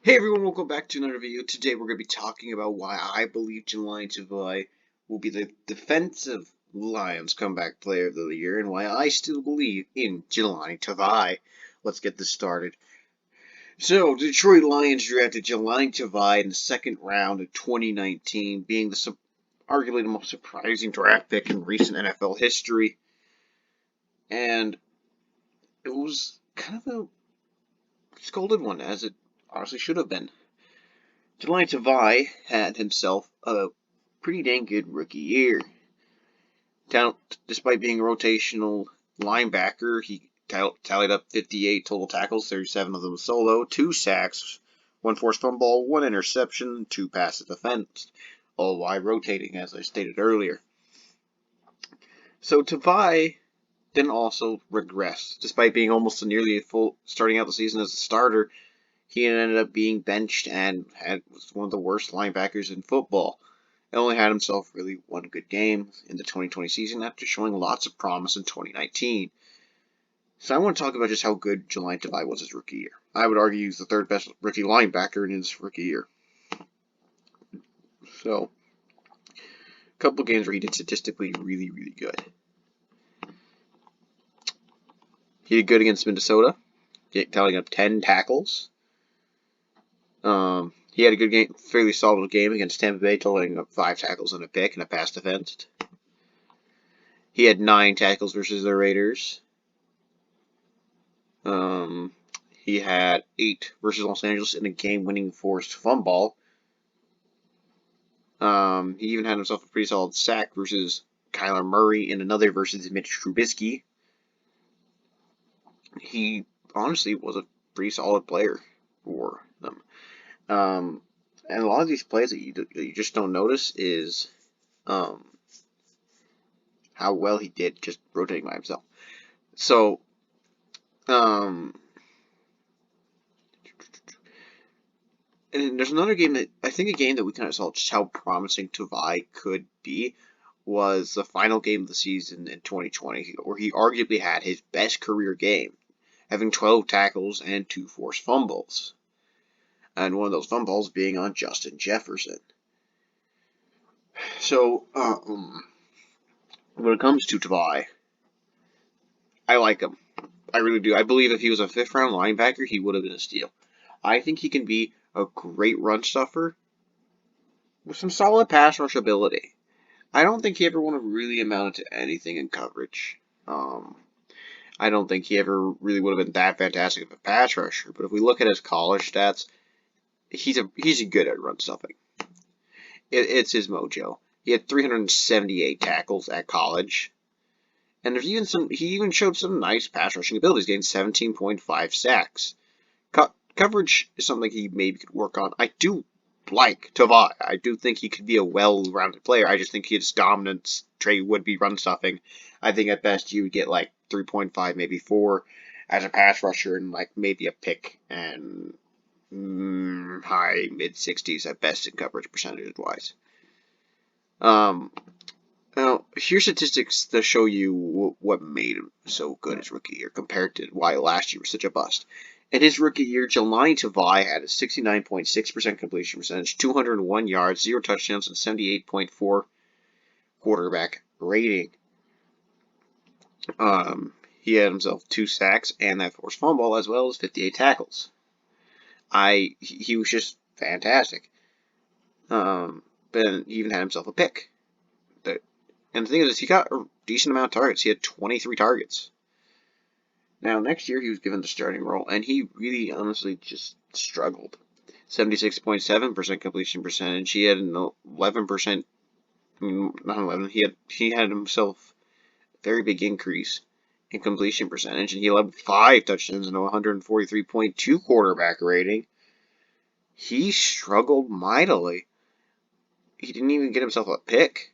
Hey everyone, welcome back to another video. Today we're going to be talking about why I believe Jahlani Tavai will be the defensive Lions comeback player of the year and why I still believe in Jahlani Tavai. Let's get this started. So, the Detroit Lions drafted Jahlani Tavai in the second round of 2019, being arguably the most surprising draft pick in recent NFL history. And it was kind of a scolded one, as it honestly should have been. Jahlani Tavai had himself a pretty dang good rookie year. Despite being a rotational linebacker, he tallied up 58 total tackles, 37 of them solo, 2 sacks, 1 forced fumble, 1 interception, 2 passes defense, all while rotating, as I stated earlier. So Tavai didn't also regress. Despite being almost nearly full starting out the season as a starter, he ended up being benched and was one of the worst linebackers in football. He only had himself really one good game in the 2020 season after showing lots of promise in 2019. So I want to talk about just how good Jahlani Tavai was his rookie year. I would argue he's the third best rookie linebacker in his rookie year. So, a couple games where he did statistically really, really good. He did good against Minnesota, tallying up 10 tackles. He had a good game, fairly solid game against Tampa Bay, totaling up 5 tackles and a pick and a pass defense. He had 9 tackles versus the Raiders. He had 8 versus Los Angeles in a game-winning forced fumble. He even had himself a pretty solid sack versus Kyler Murray and another versus Mitch Trubisky. He honestly was a pretty solid player for them. And a lot of these plays that you just don't notice is how well he did just rotating by himself. So, and there's another game that I think a game that we kind of saw just how promising Tavai could be was the final game of the season in 2020, where he arguably had his best career game, having 12 tackles and 2 forced fumbles. And one of those fumbles being on Justin Jefferson. So, when it comes to Tavai, I like him. I really do. I believe if he was a 5th round linebacker, he would have been a steal. I think he can be a great run stuffer with some solid pass rush ability. I don't think he ever would have really amounted to anything in coverage. I don't think he ever really would have been that fantastic of a pass rusher. But if we look at his college stats, he's good at run stuffing. It's his mojo. He had 378 tackles at college, and he even showed some nice pass rushing abilities, getting 17.5 sacks. Coverage is something he maybe could work on. I do like Tavai. I do think he could be a well-rounded player. I just think his dominance trait would be run stuffing. I think at best you would get like 3.5, maybe 4 as a pass rusher, and like maybe a pick and high mid-60s at best in coverage percentage-wise. Now, here's statistics to show you what made him so good his rookie year compared to why last year was such a bust. In his rookie year, Jahlani Tavai had a 69.6% completion percentage, 201 yards, 0 touchdowns, and 78.4 quarterback rating. He had himself 2 sacks and that forced fumble, as well as 58 tackles. He was just fantastic. But he even had himself a pick. And the thing is, he got a decent amount of targets. He had 23 targets. Now, next year, he was given the starting role, and he really, honestly, just struggled. 76.7% completion percentage. He had an 11%, not 11, he had himself a very big increase in completion percentage, and he allowed 5 touchdowns and a 143.2 quarterback rating. He struggled mightily. He didn't even get himself a pick.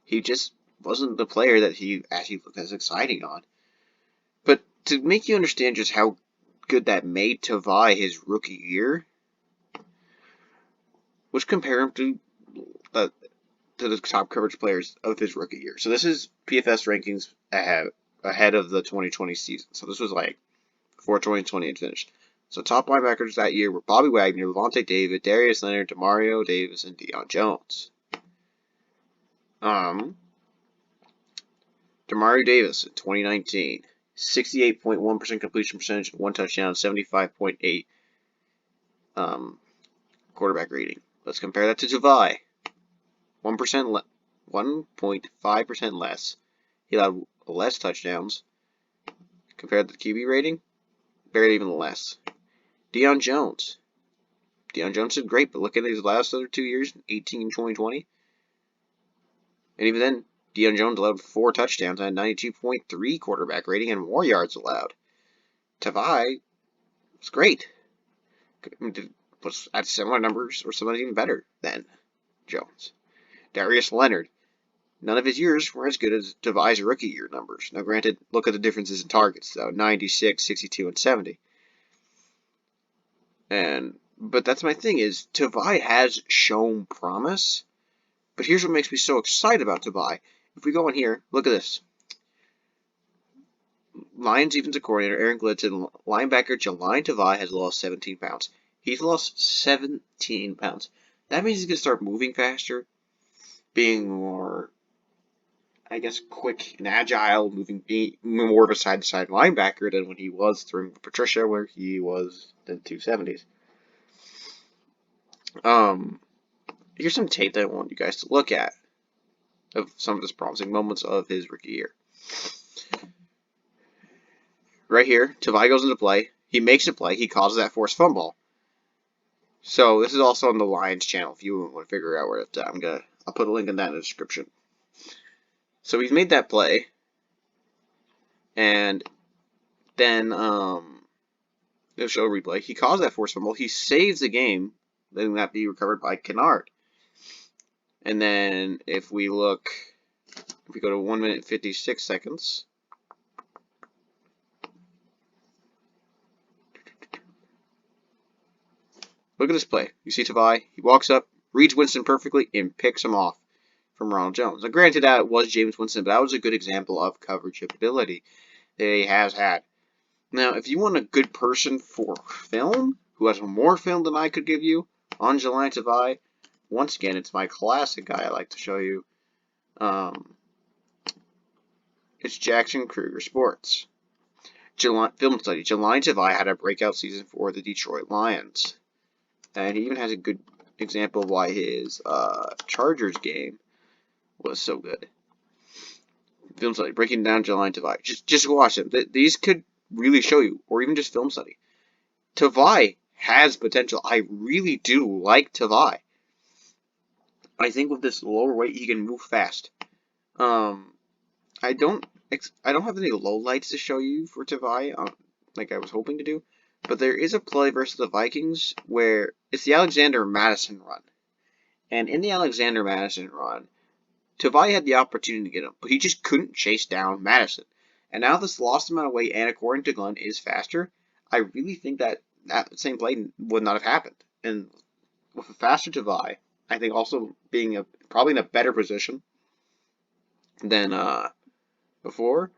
He just wasn't the player that he actually looked as exciting on. But to make you understand just how good that made Tavai his rookie year, let's compare him to the top coverage players of his rookie year. So this is PFS rankings ahead of the 2020 season. So this was like before 2020 had finished. So top linebackers that year were Bobby Wagner, Levante David, Darius Leonard, Demario Davis, and Deion Jones. Demario Davis in 2019, 68.1% completion percentage, 1 touchdown, 75.8 quarterback rating. Let's compare that to Tavai. 1.5% less. He allowed less touchdowns. Compared to the QB rating, barely even less. Deion Jones. Deion Jones did great, but look at his last other 2 years, 18 and 2020. And even then, Deion Jones allowed 4 touchdowns and a 92.3 quarterback rating and more yards allowed. Tavai was great. Was at similar numbers or something even better than Jones. Darius Leonard. None of his years were as good as Tavai's rookie year numbers. Now, granted, look at the differences in targets, though. 96, 62, and 70. But that's my thing is, Tavai has shown promise. But here's what makes me so excited about Tavai. If we go in here, look at this. Lions defensive coordinator Aaron Glenton, linebacker Jahlani Tavai has lost 17 pounds. He's lost 17 pounds. That means he's going to start moving faster, being more, I guess, quick and agile, being more of a side-to-side linebacker than when he was during Patricia, where he was in the 270s. Here's some tape that I want you guys to look at of some of his promising moments of his rookie year. Right here, Tavai goes into play. He makes a play. He causes that forced fumble. So this is also on the Lions channel if you want to figure out where it's at. I'll put a link in that in the description. So he's made that play, and then they'll show a replay. He caused that forced fumble. He saves the game, letting that be recovered by Kennard. And then if we go to 1 minute and 56 seconds. Look at this play. You see Tavai, he walks up, reads Winston perfectly, and picks him off from Ronald Jones. Now, granted, that was James Winston, but that was a good example of coverage ability that he has had. Now, if you want a good person for film, who has more film than I could give you on Jahlani Tavai, once again, it's my classic guy I like to show you. It's Jackson Kruger Sports. Film study. Jahlani Tavai had a breakout season for the Detroit Lions. And he even has a good example of why his Chargers game was so good. Film study, breaking down Jahlani Tavai. Just watch them. These could really show you, or even just film study. Tavai has potential. I really do like Tavai. I think with this lower weight, he can move fast. I don't have any lowlights to show you for Tavai, like I was hoping to do. But there is a play versus the Vikings where it's the Alexander Madison run. And in the Alexander Madison run, Tavai had the opportunity to get him, but he just couldn't chase down Madison. And now this lost amount of weight, and according to Glenn, is faster. I really think that same play would not have happened. And with a faster Tavai, I think also being probably in a better position than before,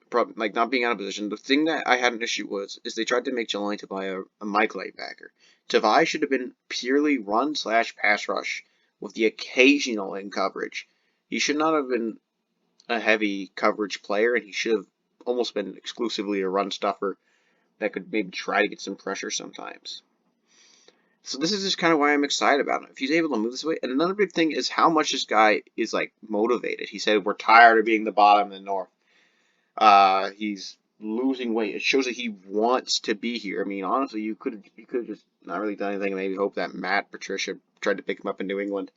probably like not being out of position. The thing that I had an issue is they tried to make Jahlani Tavai a Mike linebacker. Tavai should have been purely run/pass rush with the occasional in coverage. He should not have been a heavy coverage player, and he should have almost been exclusively a run stuffer that could maybe try to get some pressure sometimes. So this is just kind of why I'm excited about him. If he's able to move this way, and another big thing is how much this guy is like motivated. He said, "We're tired of being the bottom in the North." He's losing weight. It shows that he wants to be here. I mean, honestly, you could have just not really done anything and maybe hope that Matt Patricia tried to pick him up in New England.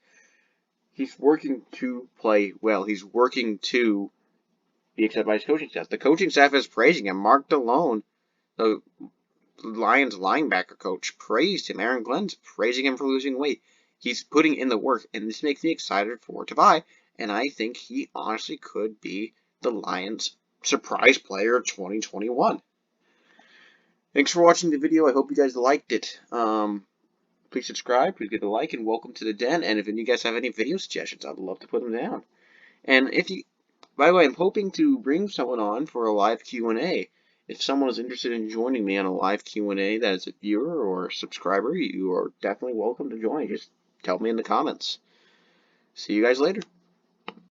He's working to play well. He's working to be accepted by his coaching staff. The coaching staff is praising him. Mark DeLone, the Lions linebacker coach, praised him. Aaron Glenn's praising him for losing weight. He's putting in the work, and this makes me excited for Tavai, and I think he honestly could be the Lions' surprise player of 2021. Thanks for watching the video. I hope you guys liked it. Please subscribe, please give a like, and welcome to the den. And if you guys have any video suggestions, I'd love to put them down. And by the way, I'm hoping to bring someone on for a live Q&A. If someone is interested in joining me on a live Q&A that is a viewer or a subscriber, you are definitely welcome to join. Just tell me in the comments. See you guys later.